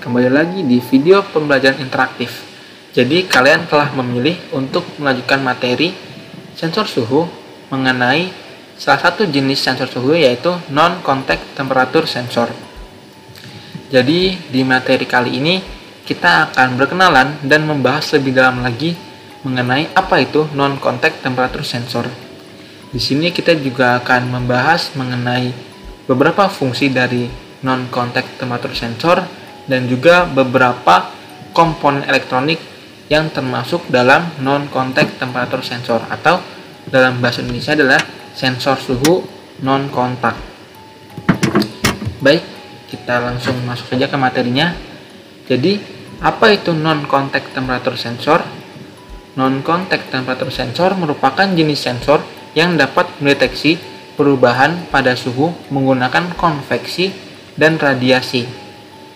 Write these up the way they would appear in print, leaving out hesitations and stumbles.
kembali lagi di video pembelajaran interaktif. Jadi kalian telah memilih untuk melanjutkan materi sensor suhu mengenai salah satu jenis sensor suhu, yaitu non-contact temperature sensor. Jadi di materi kali ini kita akan berkenalan dan membahas lebih dalam lagi mengenai apa itu non-contact temperature sensor. Di sini kita juga akan membahas mengenai beberapa fungsi dari non-contact temperature sensor dan juga beberapa komponen elektronik yang termasuk dalam non-contact temperature sensor, atau dalam bahasa Indonesia adalah sensor suhu non-kontak. Baik, kita langsung masuk saja ke materinya. Jadi, apa itu non-contact temperature sensor? Non-contact temperature sensor merupakan jenis sensor yang dapat mendeteksi perubahan pada suhu menggunakan konveksi dan radiasi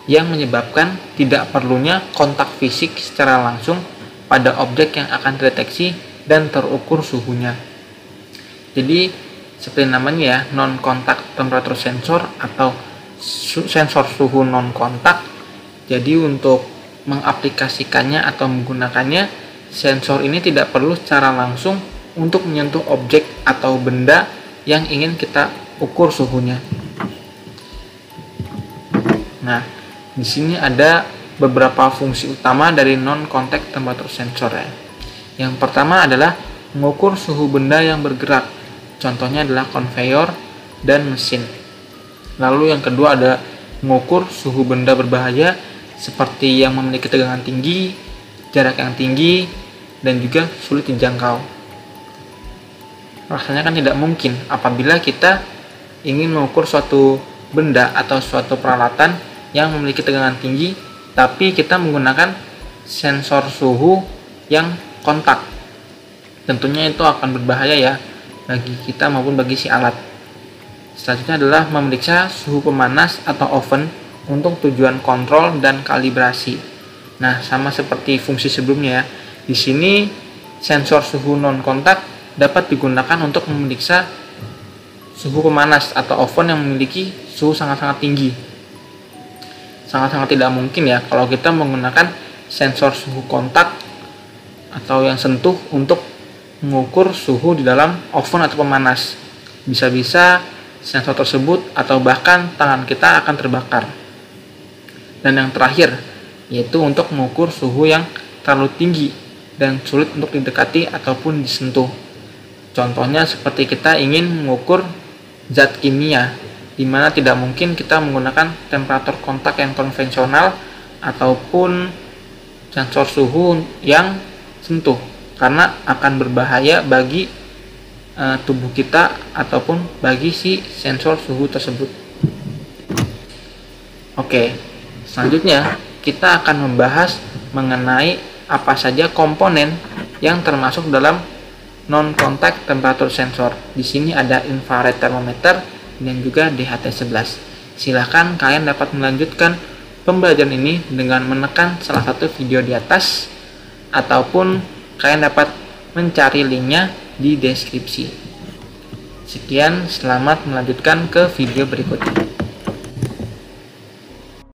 yang menyebabkan tidak perlunya kontak fisik secara langsung pada objek yang akan terdeteksi dan terukur suhunya. Jadi seperti namanya ya, non-contact temperature sensor atau sensor suhu non-kontak. Jadi untuk mengaplikasikannya atau menggunakannya, sensor ini tidak perlu secara langsung untuk menyentuh objek atau benda yang ingin kita ukur suhunya. Nah, di sini ada beberapa fungsi utama dari non-contact temperature sensor ya. Yang pertama adalah mengukur suhu benda yang bergerak. Contohnya adalah konveyor dan mesin. Lalu yang kedua ada mengukur suhu benda berbahaya seperti yang memiliki tegangan tinggi, jarak yang tinggi, dan juga sulit dijangkau. Rasanya kan tidak mungkin apabila kita ingin mengukur suatu benda atau suatu peralatan yang memiliki tegangan tinggi, tapi kita menggunakan sensor suhu yang kontak. Tentunya itu akan berbahaya ya bagi kita maupun bagi si alat. Selanjutnya adalah memeriksa suhu pemanas atau oven untuk tujuan kontrol dan kalibrasi. Nah, sama seperti fungsi sebelumnya ya. Di sini sensor suhu non kontak dapat digunakan untuk memeriksa suhu pemanas atau oven yang memiliki suhu sangat-sangat tinggi. Sangat-sangat tidak mungkin ya kalau kita menggunakan sensor suhu kontak atau yang sentuh untuk mengukur suhu di dalam oven atau pemanas. Bisa-bisa sensor tersebut atau bahkan tangan kita akan terbakar. Dan yang terakhir, yaitu untuk mengukur suhu yang terlalu tinggi dan sulit untuk didekati ataupun disentuh. Contohnya seperti kita ingin mengukur zat kimia, di mana tidak mungkin kita menggunakan temperatur kontak yang konvensional ataupun sensor suhu yang sentuh, karena akan berbahaya bagi tubuh kita ataupun bagi si sensor suhu tersebut. Oke, selanjutnya kita akan membahas mengenai apa saja komponen yang termasuk dalam non-contact temperature sensor. Di sini ada infrared thermometer dan juga DHT11. Silahkan kalian dapat melanjutkan pembelajaran ini dengan menekan salah satu video di atas, ataupun kalian dapat mencari linknya di deskripsi. Sekian, selamat melanjutkan ke video berikutnya.